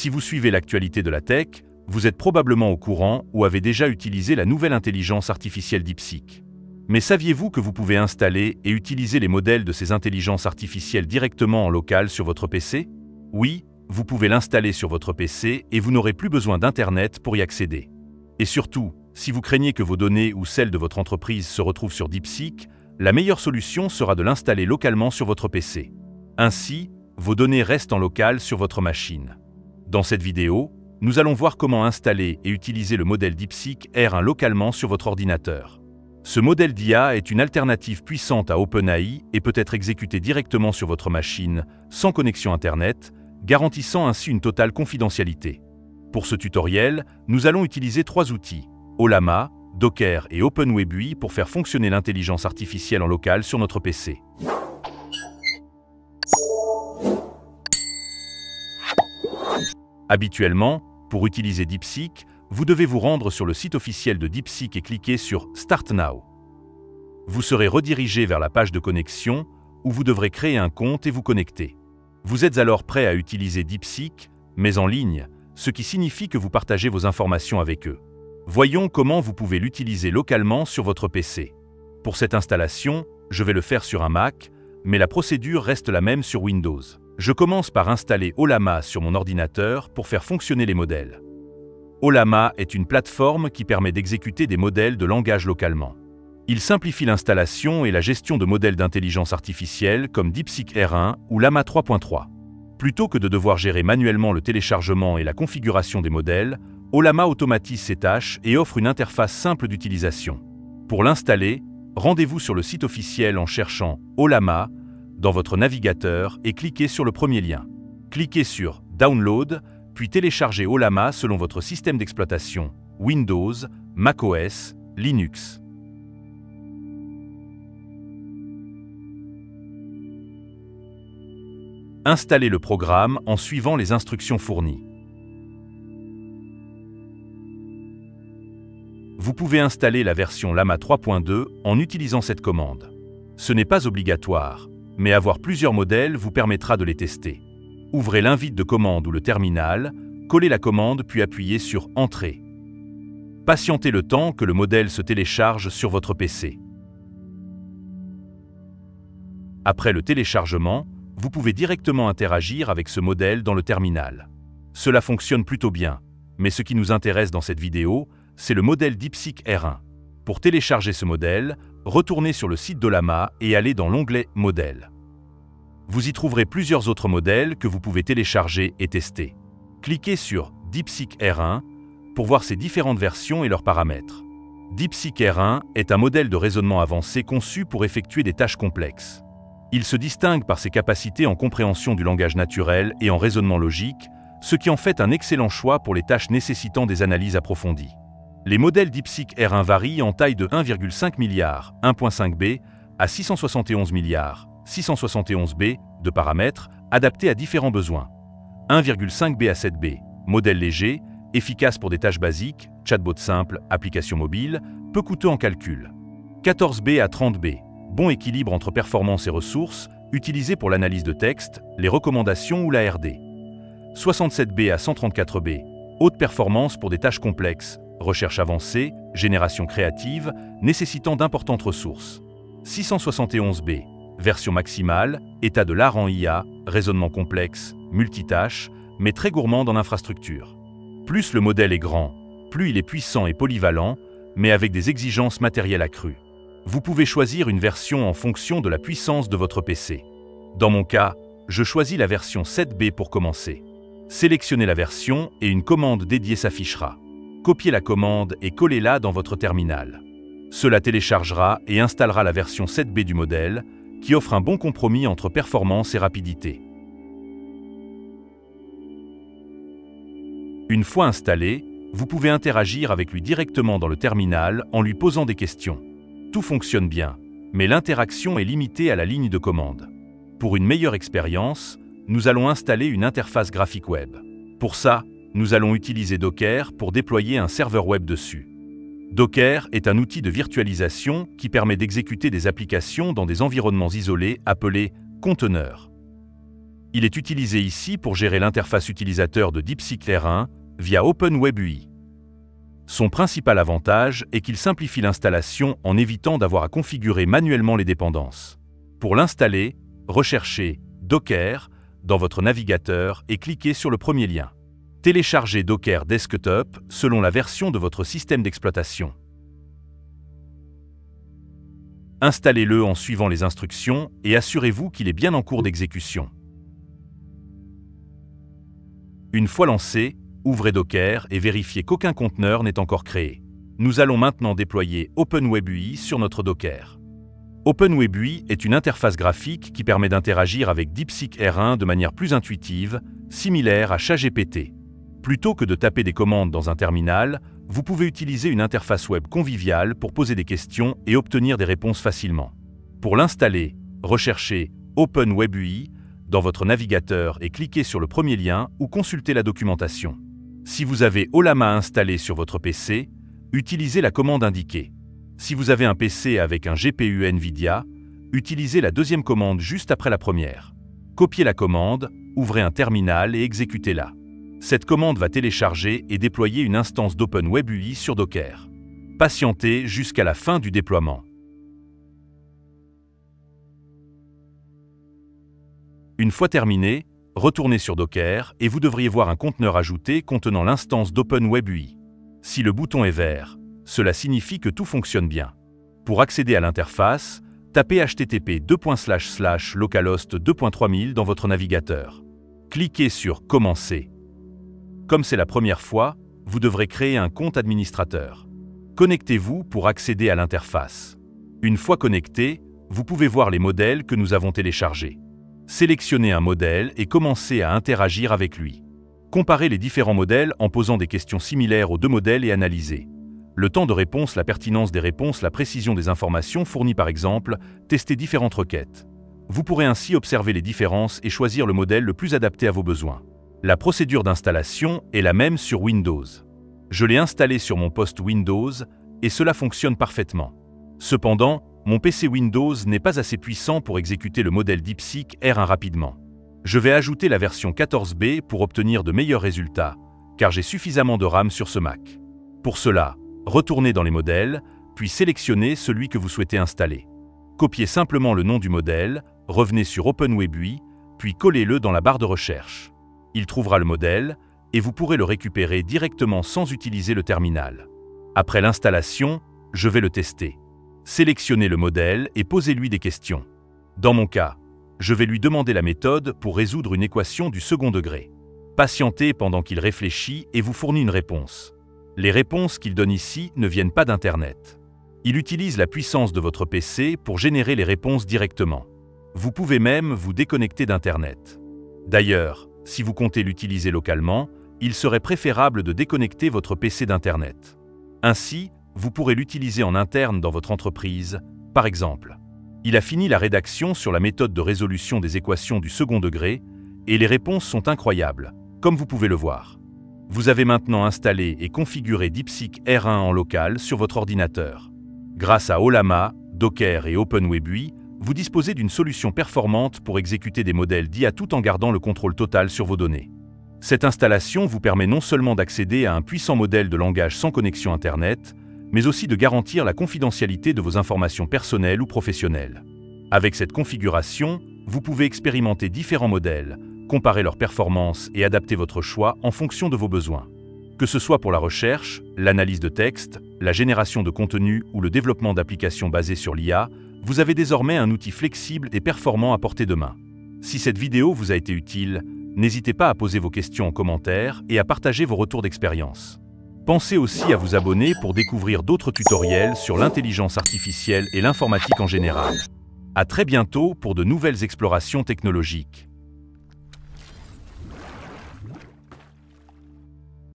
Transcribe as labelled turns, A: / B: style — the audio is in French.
A: Si vous suivez l'actualité de la tech, vous êtes probablement au courant ou avez déjà utilisé la nouvelle intelligence artificielle DeepSeek. Mais saviez-vous que vous pouvez installer et utiliser les modèles de ces intelligences artificielles directement en local sur votre PC? Oui, vous pouvez l'installer sur votre PC et vous n'aurez plus besoin d'Internet pour y accéder. Et surtout, si vous craignez que vos données ou celles de votre entreprise se retrouvent sur DeepSeek, la meilleure solution sera de l'installer localement sur votre PC. Ainsi, vos données restent en local sur votre machine. Dans cette vidéo, nous allons voir comment installer et utiliser le modèle DeepSeek R1 localement sur votre ordinateur. Ce modèle d'IA est une alternative puissante à OpenAI et peut être exécuté directement sur votre machine, sans connexion Internet, garantissant ainsi une totale confidentialité. Pour ce tutoriel, nous allons utiliser 3 outils, Ollama, Docker et OpenWebUI pour faire fonctionner l'intelligence artificielle en local sur notre PC. Habituellement, pour utiliser DeepSeek, vous devez vous rendre sur le site officiel de DeepSeek et cliquer sur Start Now. Vous serez redirigé vers la page de connexion où vous devrez créer un compte et vous connecter. Vous êtes alors prêt à utiliser DeepSeek, mais en ligne, ce qui signifie que vous partagez vos informations avec eux. Voyons comment vous pouvez l'utiliser localement sur votre PC. Pour cette installation, je vais le faire sur un Mac, mais la procédure reste la même sur Windows. Je commence par installer Ollama sur mon ordinateur pour faire fonctionner les modèles. Ollama est une plateforme qui permet d'exécuter des modèles de langage localement. Il simplifie l'installation et la gestion de modèles d'intelligence artificielle comme DeepSeek R1 ou Llama 3.3. Plutôt que de devoir gérer manuellement le téléchargement et la configuration des modèles, Ollama automatise ses tâches et offre une interface simple d'utilisation. Pour l'installer, rendez-vous sur le site officiel en cherchant Ollama dans votre navigateur et cliquez sur le premier lien. Cliquez sur Download, puis téléchargez Ollama selon votre système d'exploitation, Windows, macOS, Linux. Installez le programme en suivant les instructions fournies. Vous pouvez installer la version Llama 3.2 en utilisant cette commande. Ce n'est pas obligatoire, mais avoir plusieurs modèles vous permettra de les tester. Ouvrez l'invite de commande ou le terminal, collez la commande puis appuyez sur Entrée. Patientez le temps que le modèle se télécharge sur votre PC. Après le téléchargement, vous pouvez directement interagir avec ce modèle dans le terminal. Cela fonctionne plutôt bien, mais ce qui nous intéresse dans cette vidéo, c'est le modèle DeepSeek R1. Pour télécharger ce modèle, retournez sur le site d'Ollama et allez dans l'onglet Modèles. Vous y trouverez plusieurs autres modèles que vous pouvez télécharger et tester. Cliquez sur DeepSeek R1 pour voir ses différentes versions et leurs paramètres. DeepSeek R1 est un modèle de raisonnement avancé conçu pour effectuer des tâches complexes. Il se distingue par ses capacités en compréhension du langage naturel et en raisonnement logique, ce qui en fait un excellent choix pour les tâches nécessitant des analyses approfondies. Les modèles DeepSeek R1 varient en taille de 1,5 milliard 1.5B à 671 milliards 671B de paramètres adaptés à différents besoins. 1,5B à 7B, modèle léger, efficace pour des tâches basiques, chatbot simple, application mobile, peu coûteux en calcul. 14B à 30B, bon équilibre entre performance et ressources, utilisé pour l'analyse de texte, les recommandations ou la RD. 67B à 134B, haute performance pour des tâches complexes, recherche avancée, génération créative, nécessitant d'importantes ressources. 671B, version maximale, état de l'art en IA, raisonnement complexe, multitâche, mais très gourmand en infrastructure. Plus le modèle est grand, plus il est puissant et polyvalent, mais avec des exigences matérielles accrues. Vous pouvez choisir une version en fonction de la puissance de votre PC. Dans mon cas, je choisis la version 7B pour commencer. Sélectionnez la version et une commande dédiée s'affichera. Copiez la commande et collez-la dans votre terminal. Cela téléchargera et installera la version 7B du modèle, qui offre un bon compromis entre performance et rapidité. Une fois installé, vous pouvez interagir avec lui directement dans le terminal en lui posant des questions. Tout fonctionne bien, mais l'interaction est limitée à la ligne de commande. Pour une meilleure expérience, nous allons installer une interface graphique web. Pour ça, nous allons utiliser Docker pour déployer un serveur web dessus. Docker est un outil de virtualisation qui permet d'exécuter des applications dans des environnements isolés appelés conteneurs. Il est utilisé ici pour gérer l'interface utilisateur de DeepSeek R1 via OpenWebUI. Son principal avantage est qu'il simplifie l'installation en évitant d'avoir à configurer manuellement les dépendances. Pour l'installer, recherchez Docker dans votre navigateur et cliquez sur le premier lien. Téléchargez Docker Desktop selon la version de votre système d'exploitation. Installez-le en suivant les instructions et assurez-vous qu'il est bien en cours d'exécution. Une fois lancé, ouvrez Docker et vérifiez qu'aucun conteneur n'est encore créé. Nous allons maintenant déployer OpenWebUI sur notre Docker. OpenWebUI est une interface graphique qui permet d'interagir avec DeepSeek R1 de manière plus intuitive, similaire à ChatGPT. Plutôt que de taper des commandes dans un terminal, vous pouvez utiliser une interface web conviviale pour poser des questions et obtenir des réponses facilement. Pour l'installer, recherchez OpenWebUI dans votre navigateur et cliquez sur le premier lien ou consultez la documentation. Si vous avez Ollama installé sur votre PC, utilisez la commande indiquée. Si vous avez un PC avec un GPU NVIDIA, utilisez la deuxième commande juste après la première. Copiez la commande, ouvrez un terminal et exécutez-la. Cette commande va télécharger et déployer une instance d'OpenWebUI sur Docker. Patientez jusqu'à la fin du déploiement. Une fois terminé, retournez sur Docker et vous devriez voir un conteneur ajouté contenant l'instance d'OpenWebUI. Si le bouton est vert, cela signifie que tout fonctionne bien. Pour accéder à l'interface, tapez http://localhost 2.3000 dans votre navigateur. Cliquez sur « Commencer ». Comme c'est la première fois, vous devrez créer un compte administrateur. Connectez-vous pour accéder à l'interface. Une fois connecté, vous pouvez voir les modèles que nous avons téléchargés. Sélectionnez un modèle et commencez à interagir avec lui. Comparez les différents modèles en posant des questions similaires aux deux modèles et analysez. Le temps de réponse, la pertinence des réponses, la précision des informations fournies par exemple, testez différentes requêtes. Vous pourrez ainsi observer les différences et choisir le modèle le plus adapté à vos besoins. La procédure d'installation est la même sur Windows. Je l'ai installé sur mon poste Windows et cela fonctionne parfaitement. Cependant, mon PC Windows n'est pas assez puissant pour exécuter le modèle DeepSeek R1 rapidement. Je vais ajouter la version 14B pour obtenir de meilleurs résultats, car j'ai suffisamment de RAM sur ce Mac. Pour cela, retournez dans les modèles, puis sélectionnez celui que vous souhaitez installer. Copiez simplement le nom du modèle, revenez sur OpenWebUI, puis collez-le dans la barre de recherche. Il trouvera le modèle et vous pourrez le récupérer directement sans utiliser le terminal. Après l'installation, je vais le tester. Sélectionnez le modèle et posez-lui des questions. Dans mon cas, je vais lui demander la méthode pour résoudre une équation du second degré. Patientez pendant qu'il réfléchit et vous fournit une réponse. Les réponses qu'il donne ici ne viennent pas d'Internet. Il utilise la puissance de votre PC pour générer les réponses directement. Vous pouvez même vous déconnecter d'Internet. D'ailleurs, si vous comptez l'utiliser localement, il serait préférable de déconnecter votre PC d'Internet. Ainsi, vous pourrez l'utiliser en interne dans votre entreprise, par exemple. Il a fini la rédaction sur la méthode de résolution des équations du second degré et les réponses sont incroyables, comme vous pouvez le voir. Vous avez maintenant installé et configuré DeepSeek R1 en local sur votre ordinateur. Grâce à Ollama, Docker et OpenWebUI, vous disposez d'une solution performante pour exécuter des modèles d'IA tout en gardant le contrôle total sur vos données. Cette installation vous permet non seulement d'accéder à un puissant modèle de langage sans connexion Internet, mais aussi de garantir la confidentialité de vos informations personnelles ou professionnelles. Avec cette configuration, vous pouvez expérimenter différents modèles, comparer leurs performances et adapter votre choix en fonction de vos besoins. Que ce soit pour la recherche, l'analyse de texte, la génération de contenu ou le développement d'applications basées sur l'IA, vous avez désormais un outil flexible et performant à portée de main. Si cette vidéo vous a été utile, n'hésitez pas à poser vos questions en commentaire et à partager vos retours d'expérience. Pensez aussi à vous abonner pour découvrir d'autres tutoriels sur l'intelligence artificielle et l'informatique en général. À très bientôt pour de nouvelles explorations technologiques.